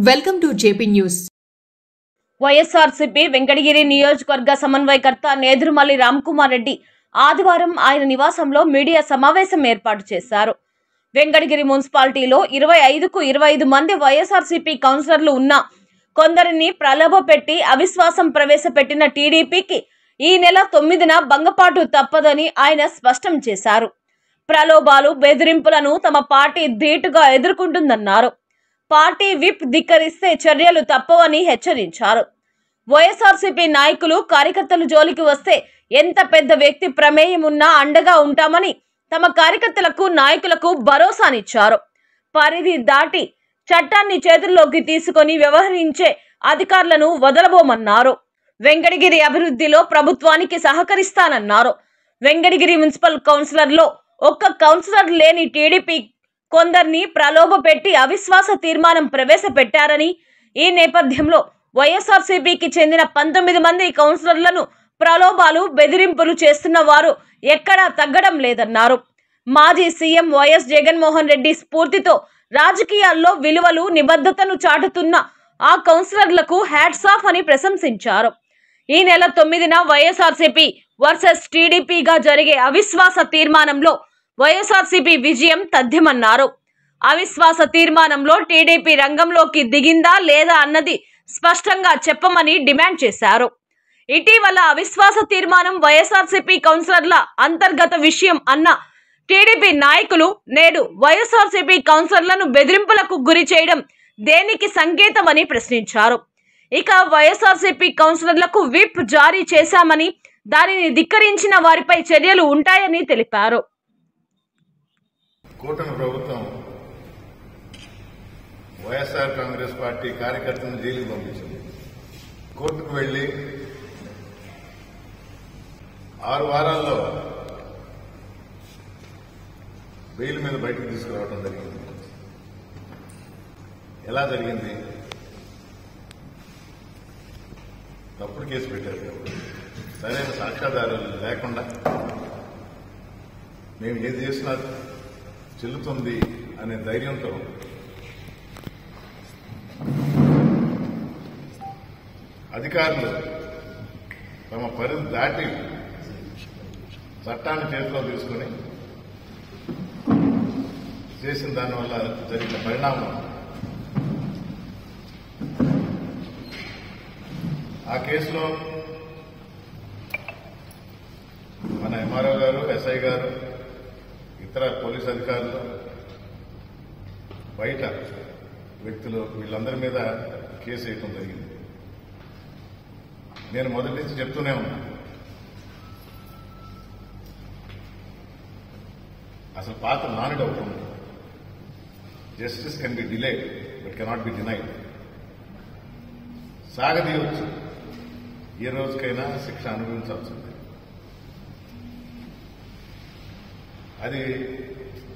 Welcome to JP news. YSRCP Venkatagiri నియోజకవర్గ సమన్వయకర్త నేదురుమల్లి రామ్కుమార్ రెడ్డి ఆదివారం ఆయన నివాసంలో మీడియా సమావేశం ఏర్పాటు చేశారు. వెంకటగిరి మున్సిపాలిటీలో 25కు 25 మంది వైఎస్ఆర్సీపీ కౌన్సిలర్లు ఉన్నా కొందరిని ప్రలోభపెట్టి అవిశ్వాసం ప్రవేశపెట్టిన టీడీపీకి ఈ నెల 9న భంగపాటు తప్పదని ఆయన స్పష్టం చేశారు. ప్రలోభాలు, బెదిరింపులను తమ పార్టీ ధీటుగా ఎదుర్కొంటుందన్నారు. పార్టీ విప్ ధిక్కరిస్తే చర్యలు తప్పవని హెచ్చరించారు. వైఎస్ఆర్సీపీ నాయకులు, కార్యకర్తలు జోలికి వస్తే ఎంత పెద్ద వ్యక్తి ప్రమేయం ఉన్నా అండగా ఉంటామని తమ కార్యకర్తలకు, నాయకులకు భరోసానిచ్చారు. పరిధి దాటి చట్టాన్ని చేతుల్లోకి తీసుకొని వ్యవహరించే అధికారులను వదలబోమన్నారు. వెంకటగిరి అభివృద్ధిలో ప్రభుత్వానికి సహకరిస్తానన్నారు. వెంకటగిరి మున్సిపల్ కౌన్సిలర్లో ఒక్క కౌన్సిలర్ లేని టీడీపీ కొందరిని ప్రలోభపెట్టి అవిశ్వాస తీర్మానం ప్రవేశపెట్టారని, ఈ నేపథ్యంలో వైఎస్ఆర్సీపీకి చెందిన 19 మంది కౌన్సిలర్లను ప్రలోభాలు, బెదిరింపులు చేస్తున్న వారు ఎక్కడా తగ్గడం లేదన్నారు. మాజీ సీఎం వైఎస్ జగన్మోహన్ రెడ్డి స్ఫూర్తితో రాజకీయాల్లో విలువలు, నిబద్ధతను చాటుతున్న ఆ కౌన్సిలర్లకు హ్యాట్స్ ఆఫ్ అని ప్రశంసించారు. ఈ నెల 9న వైఎస్ఆర్సీపీ వర్సెస్ టీడీపీగా జరిగే అవిశ్వాస తీర్మానంలో వైఎస్ఆర్సీపీ విజయం తథ్యమన్నారు. అవిశ్వాస తీర్మానంలో టీడీపీ రంగంలోకి దిగిందా లేదా అన్నది స్పష్టంగా చెప్పమని డిమాండ్ చేశారు. ఇటీవల అవిశ్వాస తీర్మానం వైఎస్ఆర్సీపీ కౌన్సిలర్ల అంతర్గత విషయం అన్న టీడీపీ నాయకులు నేడు వైఎస్ఆర్సీపీ కౌన్సిలర్లను బెదిరింపులకు గురి చేయడం దేనికి సంకేతమని ప్రశ్నించారు. ఇక వైఎస్ఆర్సీపీ కౌన్సిలర్లకు విప్ జారీ చేశామని, దానిని ధిక్కరించిన వారిపై చర్యలు ఉంటాయని తెలిపారు. కూటమి ప్రభుత్వం వైఎస్ఆర్ కాంగ్రెస్ పార్టీ కార్యకర్తలను జైలుకు పంపించింది. కోర్టుకు వెళ్లి 6 వారాల్లో బెయిల్ మీద బయటకు తీసుకురావడం జరిగింది. ఎలా జరిగింది? తప్పుడు కేసు పెట్టారు. సరైన సాక్ష్యాధారాలు లేకుండా మేము ఏది చేసినా చెల్లుతుంది అనే ధైర్యంతో అధికారులు తమ పరిధి దాటి చట్టాన్ని చేతిలో తీసుకుని చేసిన దానివల్ల జరిగిన పరిణామం, ఆ కేసులో మన ఎంఆర్ఓ గారు, ఎస్ఐ గారు, ఇతర పోలీస్ అధికారులు, బయట వ్యక్తులు వీళ్ళందరి మీద కేసు వేయడం జరిగింది. నేను మొదటి నుంచి చెప్తూనే ఉన్నా, అసలు పాత్ర నానుడు అవుతుంది. Justice can be delayed but cannot be denied. సాగదీయవచ్చు, ఏ రోజుకైనా శిక్ష అనుభవించాల్సింది. అది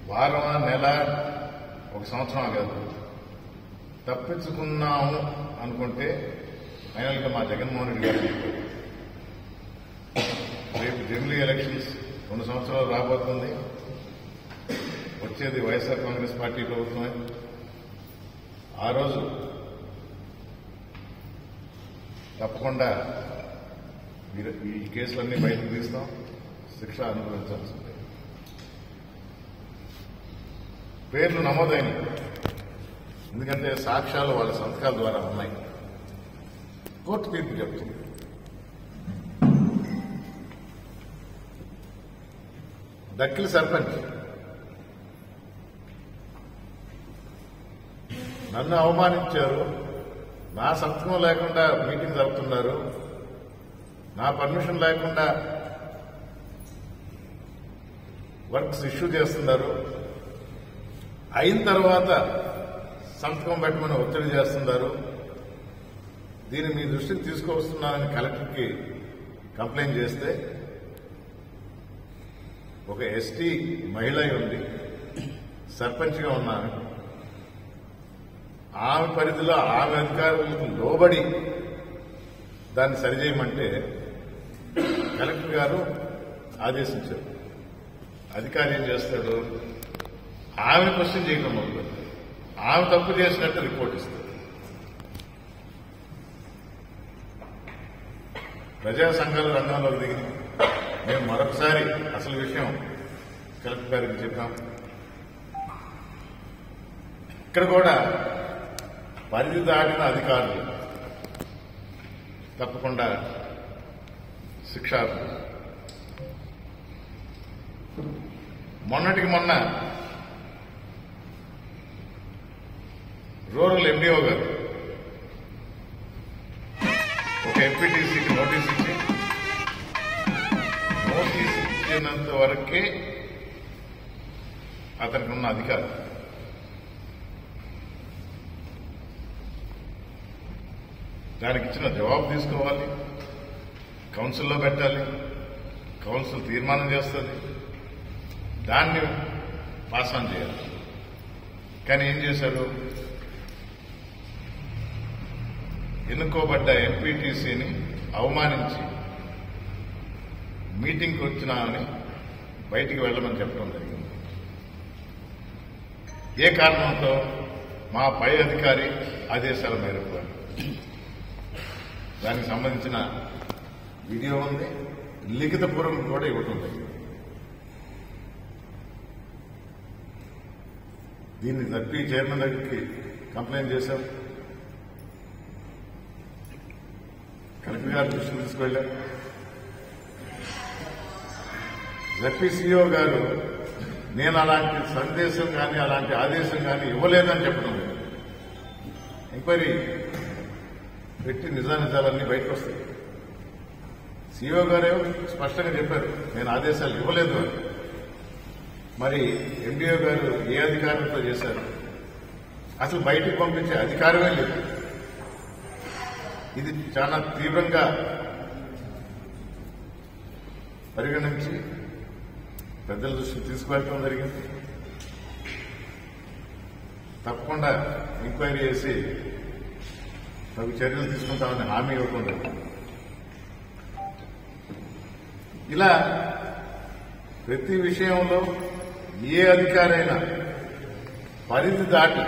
వారమా, నెల, 1 సంవత్సరం కాదు. తప్పించుకున్నాము అనుకుంటే ఫైనల్గా మా జగన్మోహన్ రెడ్డి గారు చెప్పారు, రేపు జమిలీ ఎలక్షన్స్ 2 సంవత్సరాలు రాబోతుంది. వచ్చేది వైఎస్ఆర్ కాంగ్రెస్ పార్టీ ప్రభుత్వమే. ఆ రోజు తప్పకుండా ఈ కేసులన్నీ బయటకు తీస్తాం, శిక్ష అనుభవించాల్సిందే. పేర్లు నమోదైనవి, ఎందుకంటే సాక్ష్యాలు వాళ్ళ సంతకాల ద్వారా ఉన్నాయి. కోర్టు తీర్పు చెప్తుంది. దక్కిలి సర్పంచ్ నన్ను అవమానించారు, నా సంతకం లేకుండా మీటింగ్ జరుపుతున్నారు, నా పర్మిషన్ లేకుండా వర్క్స్ ఇష్యూ చేస్తున్నారు, అయిన తర్వాత సంతకం పెట్టమని ఒత్తిడి చేస్తున్నారు, దీన్ని మీ దృష్టికి తీసుకువస్తున్నానని కలెక్టర్కి కంప్లైంట్ చేస్తే ఒక ఎస్టీ మహిళ ఉంది, సర్పంచ్గా ఉన్నాను, ఆమె పరిధిలో ఆమె అధికారులకు లోబడి దాన్ని సరిచేయమంటే కలెక్టర్ గారు ఆదేశించారు. అధికారి ఏం చేస్తాడు? ఆమెను క్వశ్చన్ చేయడం మొదలు, ఆమె తప్పు చేసినట్టు రిపోర్ట్ ఇస్తారు. ప్రజా సంఘాలు రంగంలోకి దిగింది. మేము మరొకసారి అసలు విషయం కలెక్టర్ గారికి చెప్పాం. ఇక్కడ కూడా పరిధి దాటిన అధికారులు తప్పకుండా శిక్షార్హులు. మొన్నటికి మొన్న రూరల్ ఎండిఓ గారు ఒక ఎంపీటీసీకి నోటీస్ ఇచ్చినంత వరకే అతనికి ఉన్న అధికారం. దానికి ఇచ్చిన జవాబు తీసుకోవాలి, కౌన్సిల్లో పెట్టాలి, కౌన్సిల్ తీర్మానం చేస్తుంది, దాన్ని పాస్ ఆన్ చేయాలి. కానీ ఏం చేశారు? ఎన్నుకోబడ్డ ఎంపీటీసీని అవమానించి మీటింగ్కి వచ్చినామని బయటికి వెళ్లమని చెప్పడం జరిగింది. ఏ కారణంతో? మా పై అధికారి ఆదేశాల మేరకు. దానికి సంబంధించిన వీడియో ఉంది, లిఖితపూర్వకం కూడా ఇవ్వటం జరిగింది. దీన్ని జడ్పీ చైర్మన్ దగ్గరికి కంప్లైంట్ చేశాం, కలెక్టర్ గారి దృష్టికి తీసుకువెళ్ళాం. జడ్పీ సీఈఓ గారు నేను అలాంటి సందేశం కానీ అలాంటి ఆదేశం కానీ ఇవ్వలేదని చెప్పడం లేదు. ఎంక్వైరీ పెట్టి నిజానిజాలన్నీ బయటకు వస్తాయి. సీఈఓ గారే స్పష్టంగా చెప్పారు నేను ఆదేశాలు ఇవ్వలేదు అని. మరి ఎండిఓ గారు ఏ అధికారంతో చేశారు? అసలు బయటికి పంపించే అధికారమే లేదు. ఇది చాలా తీవ్రంగా పరిగణించి పెద్దల దృష్టికి తీసుకువెళ్ళడం జరిగింది. తప్పకుండా ఎంక్వైరీ చేసి తగు చర్యలు తీసుకుంటామని హామీ ఇవ్వడం జరిగింది. ఇలా ప్రతి విషయంలో ఏ అధికారైనా పరిధి దాటి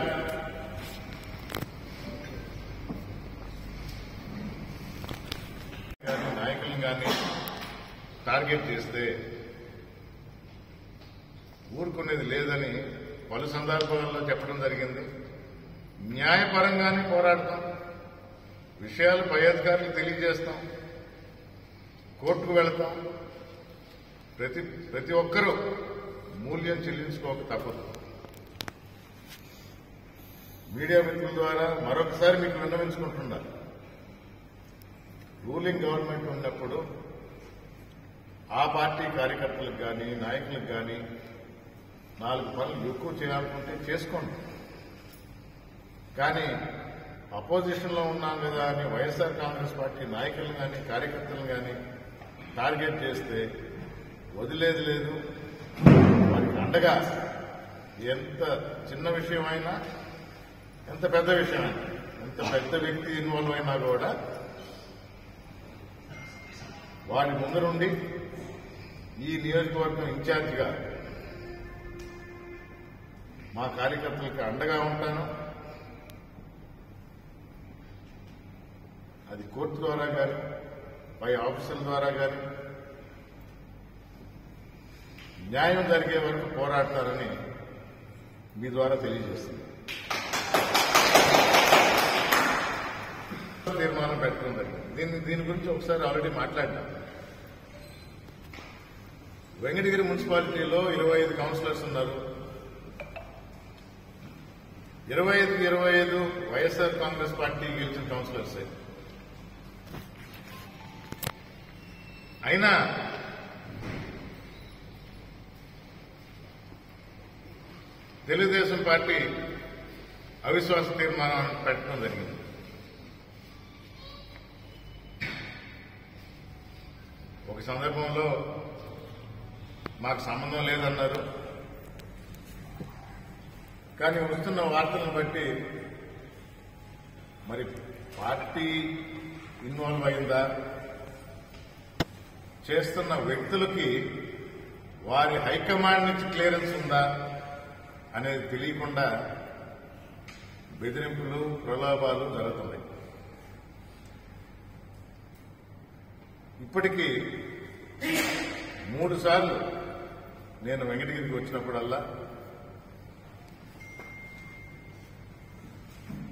నాయకులను కానీ టార్గెట్ చేస్తే ఊరుకునేది లేదని పలు సందర్భాల్లో చెప్పడం జరిగింది. న్యాయపరంగానే పోరాడతాం, విషయాలు పై అధికారులకు తెలియజేస్తాం, కోర్టుకు వెళతాం. ప్రతి ఒక్కరూ మూల్యం చెల్లించుకోక తప్పదు. మీడియా మిత్రుల ద్వారా మరొకసారి మీకు విన్నవించుకుంటున్నారు. రూలింగ్ గవర్నమెంట్ ఉన్నప్పుడు ఆ పార్టీ కార్యకర్తలకు కానీ నాయకులకు కానీ 4 పనులు ఎక్కువ చేయాలనుకుంటే చేసుకోండి. కానీ అపోజిషన్ లో ఉన్నాం కదా అని వైఎస్ఆర్ కాంగ్రెస్ పార్టీ నాయకులను కానీ కార్యకర్తలను కానీ టార్గెట్ చేస్తే వదిలేది లేదు. వారికి అండగా ఎంత చిన్న విషయమైనా ఎంత పెద్ద విషయమైనా ఎంత పెద్ద వ్యక్తి ఇన్వాల్వ్ అయినా కూడా వారి ముందరుండి ఈ నియోజకవర్గం ఇన్ఛార్జిగా మా కార్యకర్తలకు అండగా ఉంటాను. అది కోర్టు ద్వారా కానీ పై ఆఫీసర్ల ద్వారా కానీ న్యాయం జరిగే వరకు పోరాడతారని మీ ద్వారా తెలియజేస్తుంది. తీర్మానం పెట్టడం జరిగింది. దీని గురించి ఒకసారి ఆల్రెడీ మాట్లాడినాం. వెంకటగిరి మున్సిపాలిటీలో 25 కౌన్సిలర్స్ ఉన్నారు. 25 వైఎస్ఆర్ కాంగ్రెస్ పార్టీ గెలిచిన కౌన్సిలర్స్. అయినా తెలుగుదేశం పార్టీ అవిశ్వాస తీర్మానం పెట్టడం జరిగింది. ఒక సందర్భంలో మాకు సంబంధం లేదన్నారు. కానీ వస్తున్న వార్తలను బట్టి మరి పార్టీ ఇన్వాల్వ్ అయిందా, చేస్తున్న వ్యక్తులకి వారి హైకమాండ్ నుంచి క్లియరెన్స్ ఉందా అనేది తెలియకుండా బెదిరింపులు ప్రలోభాలు జరుగుతున్నాయి. ఇప్పటికీ 3 సార్లు నేను వెంకటగిరికి వచ్చినప్పుడల్లా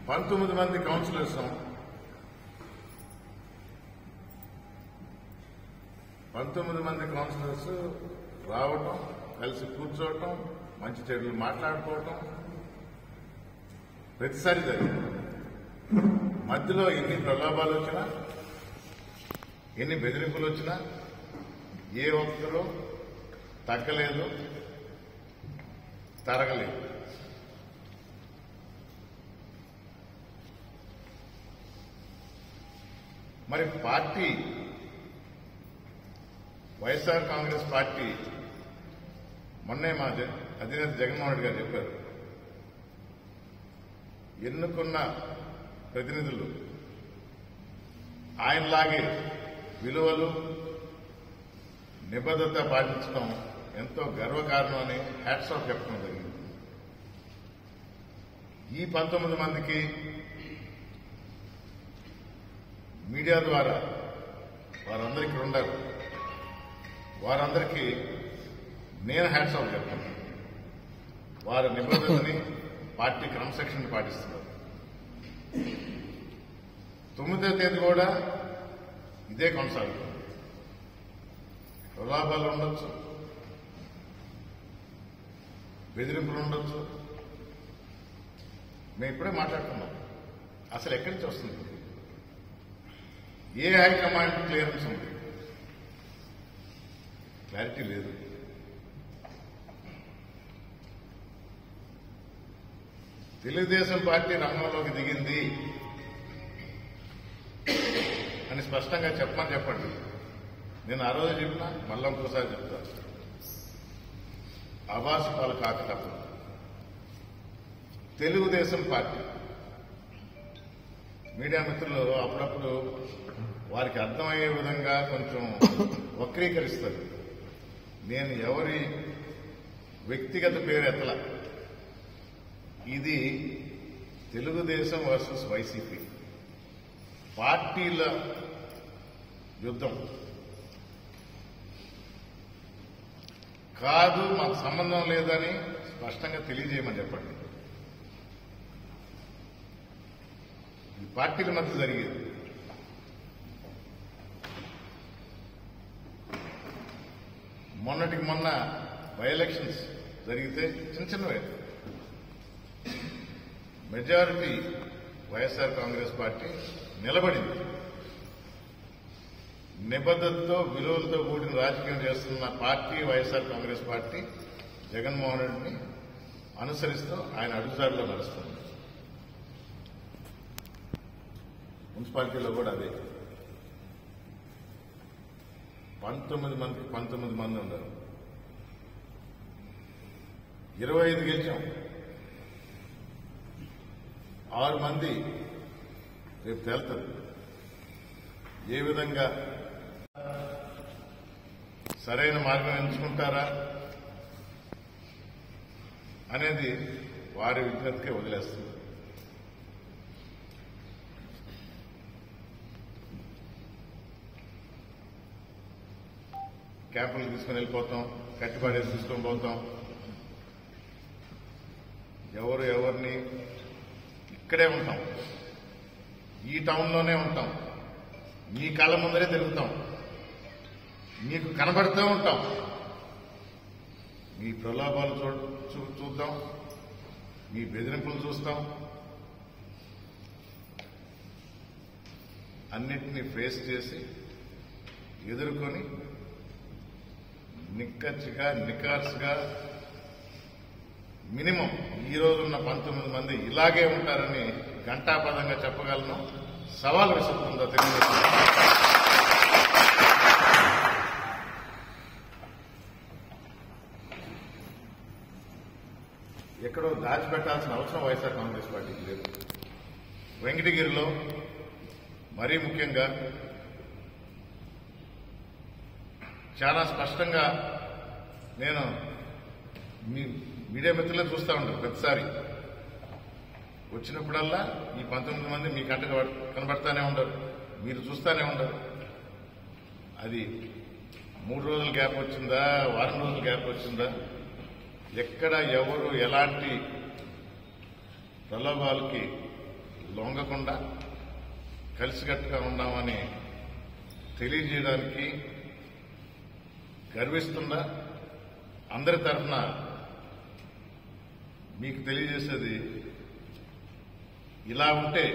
19 మంది కౌన్సిలర్స్ 19 మంది కౌన్సిలర్స్ రావటం, కలిసి కూర్చోవటం, మంచి చెడులు మాట్లాడుకోవటం ప్రతిసారి జరిగింది. మధ్యలో ఎన్ని ప్రలోభాలు వచ్చినా, ఎన్ని బెదిరింపులు వచ్చినా ఏ ఒక్కరూ తగ్గలేదు, తరగలేదు. మరి పార్టీ వైఎస్ఆర్ కాంగ్రెస్ పార్టీ మొన్నే మా అధినేత జగన్మోహన్ రెడ్డి గారు చెప్పారు, ఎన్నుకున్న ప్రతినిధులు ఆయనలాగే విలువలు నిబద్ధత పాటించడం ఎంతో గర్వకారణం అని హ్యాట్స్ ఆఫ్ చెప్పడం జరిగింది. ఈ 19 మందికి మీడియా ద్వారా వారందరూ ఇక్కడ ఉండారు, వారందరికీ నేను హ్యాట్స్ ఆఫ్ చెప్తాను. వారి నిబద్ధతని, పార్టీ క్రమశిక్షణ పాటిస్తున్నారు. 9వ తేదీ కూడా ఇదే కొనసాగుతుంది. ప్రలాభాలు ఉండొచ్చు, బెదిరింపులు ఉండొచ్చు. మేము ఇప్పుడే మాట్లాడుతున్నాం, అసలు ఎక్కడి నుంచి వస్తుంది? ఏ హైకమాండ్ క్లియరెన్స్ ఉంది? క్లారిటీ లేదు. తెలుగుదేశం పార్టీ రంగంలోకి దిగింది అని స్పష్టంగా చెప్పండి. నేను ఆ రోజు చెప్పినా, మళ్ళీ ఇంకోసారి చెప్తా, ఆవాస పాలు కాక తప్పదు. తెలుగుదేశం పార్టీ మీడియా మిత్రులు అప్పుడప్పుడు వారికి అర్థమయ్యే విధంగా కొంచెం వక్రీకరిస్తారు. నేను ఎవరి వ్యక్తిగత పేరు ఎత్తల. ఇది తెలుగుదేశం వర్సెస్ వైసీపీ పార్టీల యుద్ధం కాదు, మాకు సంబంధం లేదని స్పష్టంగా తెలియజేయమని చెప్పండి. ఈ పార్టీల మధ్య జరిగేది. మొన్నటికి మొన్న బై ఎలక్షన్స్ జరిగితే చిన్నవే మెజారిటీ వైఎస్ఆర్ కాంగ్రెస్ పార్టీ నిలబడింది. నిబద్ధతతో, విలువలతో కూడిన రాజకీయం చేస్తున్న పార్టీ వైఎస్ఆర్ కాంగ్రెస్ పార్టీ జగన్మోహన్ రెడ్డిని అనుసరిస్తూ ఆయన అడుగుజాడలో నడుస్తుంది. మున్సిపాలిటీలో కూడా అదే. 19 మంది ఉన్నారు. 25 గెలిచాం. 6 మంది రేపు తేలుతారు. ఏ విధంగా సరైన మార్గం ఎంచుకుంటారా అనేది వారి విజ్ఞతకే వదిలేస్తుంది. క్యాంపులు తీసుకుని వెళ్ళిపోతాం, కట్టుబడేసి తీసుకొని పోతాం. ఎవరిని ఇక్కడే ఉంటాం, ఈ టౌన్లోనే ఉంటాం, మీ కళ్ళ ముందరే తిరుగుతాం, మీకు కనబడుతూ ఉంటాం. మీ ప్రలోభాలు చూద్దాం, మీ బెదిరింపులు చూస్తాం. అన్నిటినీ ఫేస్ చేసి ఎదుర్కొని నిక్కచ్చిగా, నికార్స్గా మినిమం ఈ రోజున్న 19 మంది ఇలాగే ఉంటారని ఘంటాపదంగా చెప్పగలను. సవాల్ విసురుతుందా తెలుగుదేశం? ఎక్కడో దాచిపెట్టాల్సిన అవసరం వైఎస్ఆర్ కాంగ్రెస్ పార్టీకి లేదు. వెంకటగిరిలో మరీ ముఖ్యంగా చాలా స్పష్టంగా నేను మీడియా మిత్రులే చూస్తూ ఉంటాను. ప్రతిసారి వచ్చినప్పుడల్లా ఈ 19 మంది మీ కంటకు కనబడతానే ఉండరు, మీరు చూస్తూనే ఉండరు. అది 3 రోజుల గ్యాప్ వచ్చిందా, వారం రోజుల గ్యాప్ వచ్చిందా, ఎక్కడ ఎవరు ఎలాంటి ప్రలోభాలకి లొంగకుండా కలిసికట్టుగా ఉన్నామని తెలియజేయడానికి గర్విస్తుందా అందరి తరఫున మీకు తెలియజేసేది ఇలా ఉంటే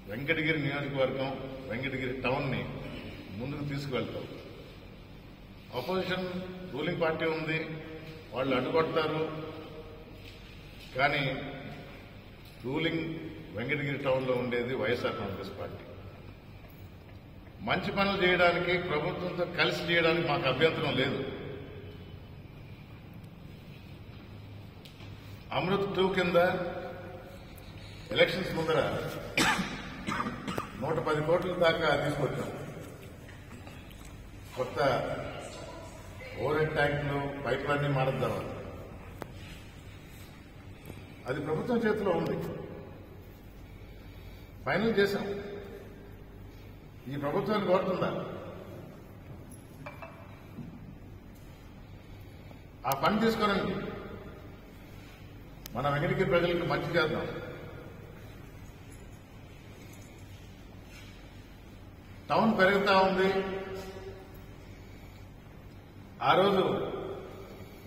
వెంకటగిరి నియోజకవర్గం, వెంకటగిరి టౌన్ ని ముందుకు తీసుకువెళ్తాం. అపోజిషన్ రూలింగ్ పార్టీ ఉంది, వాళ్ళు అడ్డుపడతారు. కానీ రూలింగ్ వెంకటగిరి టౌన్ లో ఉండేది వైఎస్ఆర్ కాంగ్రెస్ పార్టీ. మంచి పనులు చేయడానికి, ప్రభుత్వంతో కలిసి చేయడానికి మాకు అభ్యంతరం లేదు. అమృత్ 2 కింద ఎలక్షన్స్ ముందర 110 కోట్ల దాకా తీసుకొచ్చాం. కొత్త ఓవర్ హెడ్ ట్యాంకులు, పైప్ లైన్ మారుద్దాం. అది ప్రభుత్వం చేతిలో ఉంది, ఫైనల్ చేశాం. ఈ ప్రభుత్వాన్ని కోరుతుందా ఆ పని తీసుకోనండి, మన వెంకటగిరి ప్రజలకు మంచి చేద్దాం. టౌన్ పెరుగుతా ఉంది. ఆ రోజు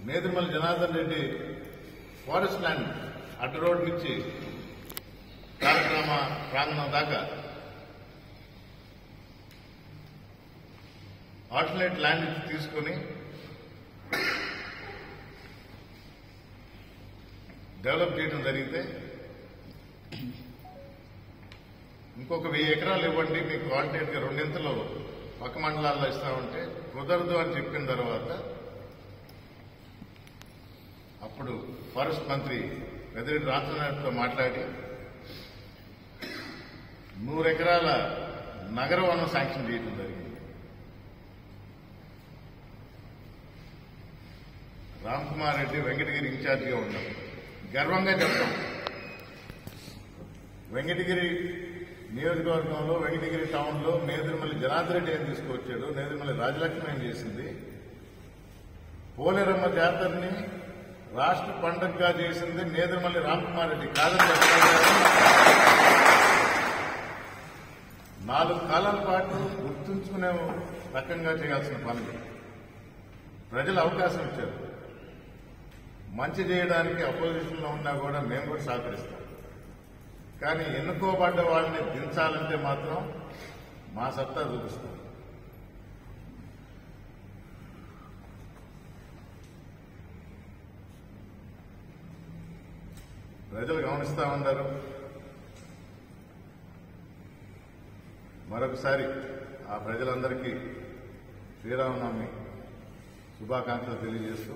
నేదురుమల్లి జనార్దన్ రెడ్డి ఫారెస్ట్ ల్యాండ్ అడ్డు రోడ్ నుంచి కార్యక్రమ ప్రాంగణం దాకా ఆల్టర్నేట్ ల్యాండ్ తీసుకుని డెవలప్ చేయడం జరిగితే ఇంకొక 1000 ఎకరాలు ఇవ్వండి, మీకు ఆల్టర్నేట్ గా 2 పక్క మండలాల్లో ఇస్తామంటే కుదరదు అని చెప్పిన తర్వాత అప్పుడు ఫారెస్ట్ మంత్రి పెద్దిరెడ్డి రామచంద్రనాథ్తో మాట్లాడి 100 ఎకరాల నగర వనం శాంక్షన్ చేయడం జరిగింది. రామ్ కుమార్ రెడ్డి వెంకటగిరి ఇన్ఛార్జిగా ఉన్నారు. గర్వంగా చెప్తాం, వెంకటగిరి నియోజకవర్గంలో, వెంకటగిరి టౌన్ లో నేదురుమల్లి జనార్దన్ రెడ్డి ఏం తీసుకొచ్చాడు, నేదురుమల్లి రాజలక్ష్మి ఏం చేసింది, పోలేరమ్మ జాతరని రాష్ట్ర పండుగగా చేసింది నేదురుమల్లి రామ్ కుమార్ రెడ్డి కాదని చెప్పారు. 4 కాలాల పాటు గుర్తుంచుకునే రకంగా చేయాల్సిన పనులు ప్రజలు అవకాశం ఇచ్చారు. మంచి చేయడానికి అపోజిషన్ లో ఉన్నా కూడా మేము కూడా సహకరిస్తాం. కానీ ఎన్నుకోబడ్డ వాళ్ళని దించాలంటే మాత్రం మా సత్తా చూపిస్తాం. ప్రజలు గమనిస్తా ఉన్నారు. మరొకసారి ఆ ప్రజలందరికీ శ్రీరామనవమి శుభాకాంక్షలు తెలియజేస్తూ